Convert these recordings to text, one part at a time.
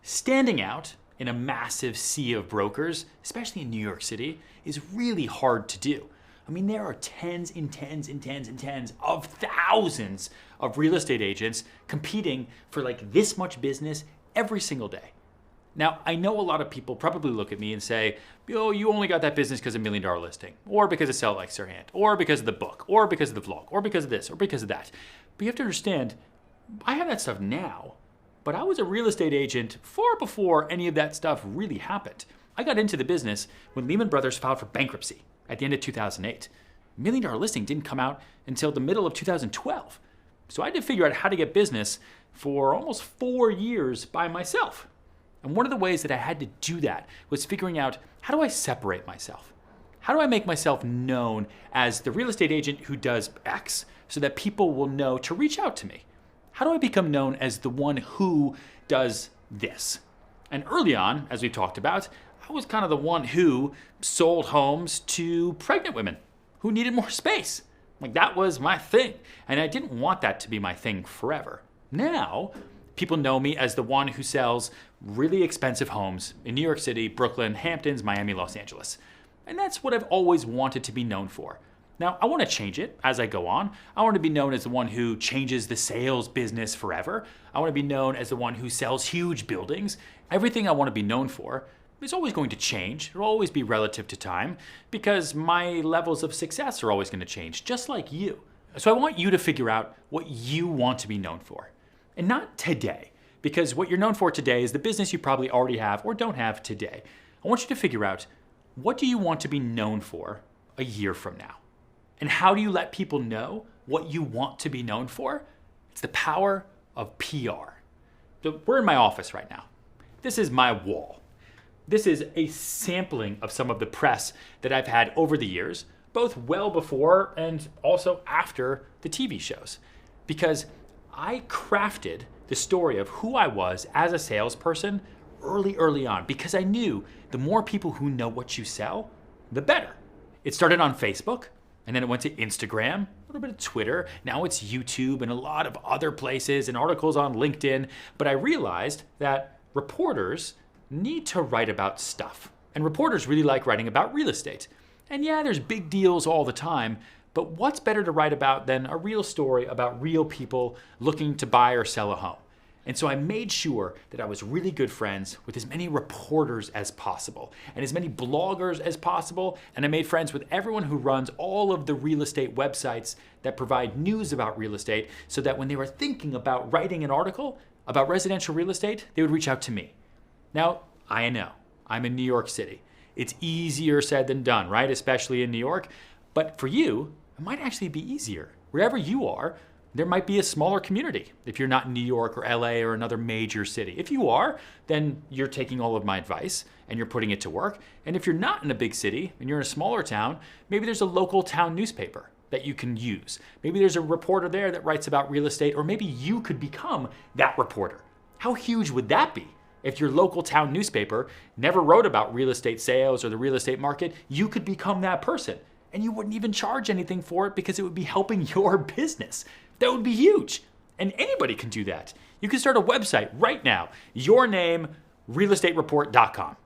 Standing out in a massive sea of brokers, especially in New York City, is really hard to do. I mean, there are tens and tens and tens and tens of thousands of real estate agents competing for like this much business every single day. Now, I know a lot of people probably look at me and say, oh, you only got that business because of $1 Million Listing, or because of Sell Like Sirhan, or because of the book, or because of the vlog, or because of this, or because of that. But you have to understand, I have that stuff now, but I was a real estate agent far before any of that stuff really happened. I got into the business when Lehman Brothers filed for bankruptcy at the end of 2008. $1 Million Listing didn't come out until the middle of 2012. So I had to figure out how to get business for almost 4 years by myself. And one of the ways that I had to do that was figuring out, how do I separate myself? How do I make myself known as the real estate agent who does X so that people will know to reach out to me? How do I become known as the one who does this? And early on, as we've talked about, I was kind of the one who sold homes to pregnant women who needed more space. Like, that was my thing. And I didn't want that to be my thing forever. Now, people know me as the one who sells really expensive homes in New York City, Brooklyn, Hamptons, Miami, Los Angeles. And that's what I've always wanted to be known for. Now, I want to change it as I go on. I want to be known as the one who changes the sales business forever. I want to be known as the one who sells huge buildings. Everything I want to be known for is always going to change. It'll always be relative to time because my levels of success are always going to change, just like you. So I want you to figure out what you want to be known for. And not today, because what you're known for today is the business you probably already have or don't have today. I want you to figure out, what do you want to be known for a year from now? And how do you let people know what you want to be known for? It's the power of PR. So we're in my office right now. This is my wall. This is a sampling of some of the press that I've had over the years, both well before and also after the TV shows. Because I crafted the story of who I was as a salesperson early on, because I knew the more people who know what you sell, the better. It started on Facebook, and then it went to Instagram, a little bit of Twitter. Now it's YouTube and a lot of other places and articles on LinkedIn. But I realized that reporters need to write about stuff. And reporters really like writing about real estate. And yeah, there's big deals all the time, but what's better to write about than a real story about real people looking to buy or sell a home? And so I made sure that I was really good friends with as many reporters as possible and as many bloggers as possible. And I made friends with everyone who runs all of the real estate websites that provide news about real estate, so that when they were thinking about writing an article about residential real estate, they would reach out to me. Now, I know, I'm in New York City. It's easier said than done, right? Especially in New York. But for you, it might actually be easier. Wherever you are, there might be a smaller community if you're not in New York or LA or another major city. If you are, then you're taking all of my advice and you're putting it to work. And if you're not in a big city and you're in a smaller town, maybe there's a local town newspaper that you can use. Maybe there's a reporter there that writes about real estate, or maybe you could become that reporter. How huge would that be? If your local town newspaper never wrote about real estate sales or the real estate market, you could become that person. And you wouldn't even charge anything for it because it would be helping your business. That would be huge. And anybody can do that. You can start a website right now, yournamerealestatereport.com.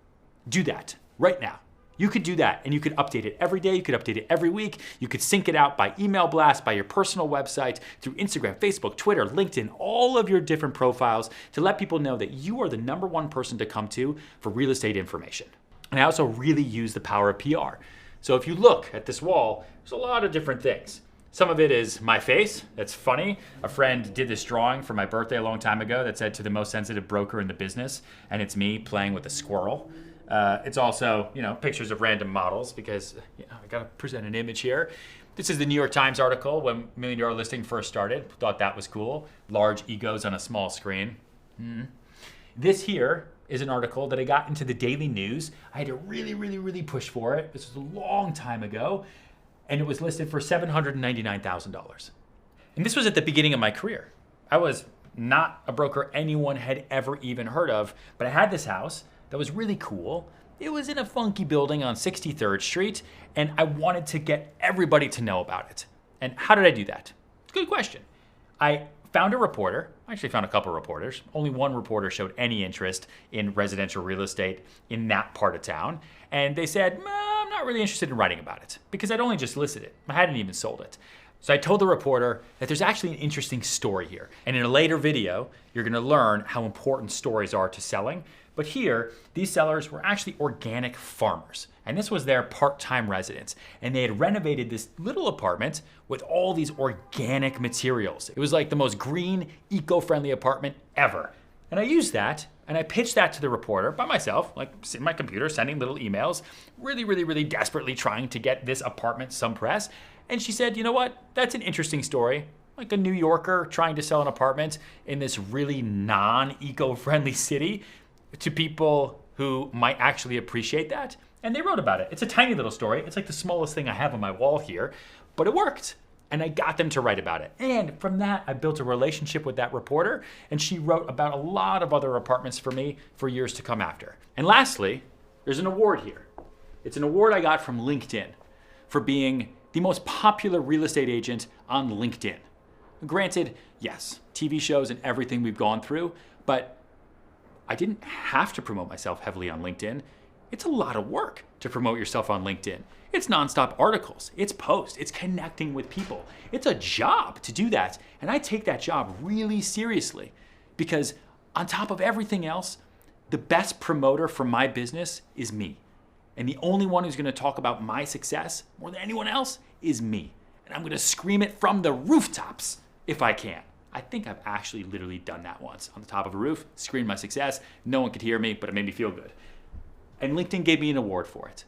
Do that right now. You could do that, and you could update it every day. You could update it every week. You could sync it out by email blast, by your personal website, through Instagram, Facebook, Twitter, LinkedIn, all of your different profiles, to let people know that you are the number one person to come to for real estate information. And I also really use the power of PR. So if you look at this wall, there's a lot of different things. Some of it is my face. That's funny. A friend did this drawing for my birthday a long time ago that said, "To the most sensitive broker in the business," and it's me playing with a squirrel. It's also, pictures of random models, because I gotta present an image here. This is the New York Times article when $1 Million Listing first started. Thought that was cool. Large egos on a small screen. This here is an article that I got into the Daily News. I had to really push for it. This was a long time ago. And it was listed for $799,000. And this was at the beginning of my career. I was not a broker anyone had ever even heard of, but I had this house that was really cool. It was in a funky building on 63rd Street, and I wanted to get everybody to know about it. And how did I do that? It's a good question. I found a reporter. I actually found a couple reporters. Only one reporter showed any interest in residential real estate in that part of town. And they said, I'm not really interested in writing about it because I'd only just listed it. I hadn't even sold it. So I told the reporter that there's actually an interesting story here. And in a later video, you're gonna learn how important stories are to selling. But here, these sellers were actually organic farmers. And this was their part-time residence. And they had renovated this little apartment with all these organic materials. It was like the most green, eco-friendly apartment ever. And I used that, and I pitched that to the reporter by myself, like sitting in my computer, sending little emails, really desperately trying to get this apartment some press. And she said, you know what? That's an interesting story. Like a New Yorker trying to sell an apartment in this really non-eco-friendly city to people who might actually appreciate that. And they wrote about it. It's a tiny little story. It's like the smallest thing I have on my wall here, but it worked. And I got them to write about it. And from that, I built a relationship with that reporter, and she wrote about a lot of other apartments for me for years to come after. And lastly, there's an award here. It's an award I got from LinkedIn for being the most popular real estate agent on LinkedIn. Granted, yes, TV shows and everything we've gone through, but I didn't have to promote myself heavily on LinkedIn. It's a lot of work to promote yourself on LinkedIn. It's nonstop articles, it's posts, it's connecting with people. It's a job to do that. And I take that job really seriously because on top of everything else, the best promoter for my business is me. And the only one who's gonna talk about my success more than anyone else is me. And I'm gonna scream it from the rooftops if I can. I think I've actually literally done that once on the top of a roof, screamed my success. No one could hear me, but it made me feel good. And LinkedIn gave me an award for it.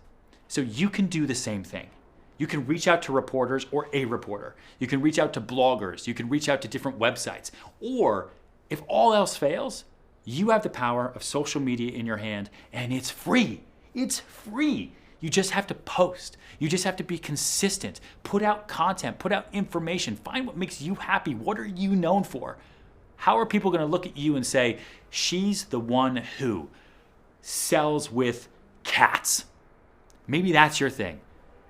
So you can do the same thing. You can reach out to reporters or a reporter. You can reach out to bloggers. You can reach out to different websites. Or if all else fails, you have the power of social media in your hand and it's free. It's free. You just have to post. You just have to be consistent. Put out content, put out information. Find what makes you happy. What are you known for? How are people gonna look at you and say, she's the one who sells with cats? Maybe that's your thing.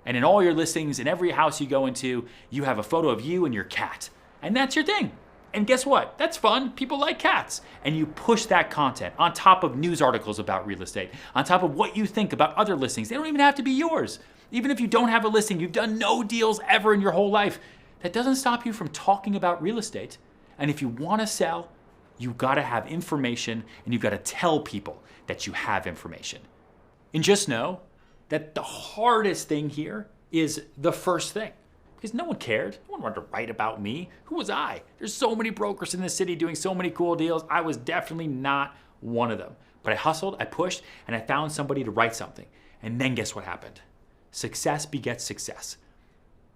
And in all your listings, in every house you go into, you have a photo of you and your cat. And that's your thing. And guess what? That's fun. People like cats. And you push that content on top of news articles about real estate, on top of what you think about other listings. They don't even have to be yours. Even if you don't have a listing, you've done no deals ever in your whole life. That doesn't stop you from talking about real estate. And if you want to sell, you've got to have information and you've got to tell people that you have information. And just know that the hardest thing here is the first thing. Because no one cared. No one wanted to write about me. Who was I? There's so many brokers in this city doing so many cool deals. I was definitely not one of them. But I hustled, I pushed, and I found somebody to write something. And then guess what happened? Success begets success.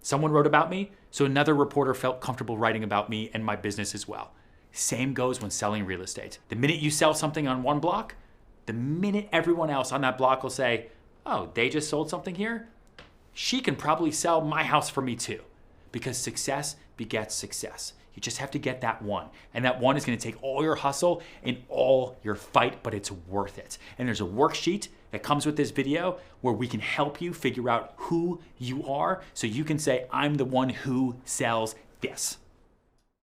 Someone wrote about me, so another reporter felt comfortable writing about me and my business as well. Same goes when selling real estate. The minute you sell something on one block, the minute everyone else on that block will say, oh, they just sold something here? She can probably sell my house for me too. Because success begets success. You just have to get that one. And that one is gonna take all your hustle and all your fight, but it's worth it. And there's a worksheet that comes with this video where we can help you figure out who you are so you can say, I'm the one who sells this.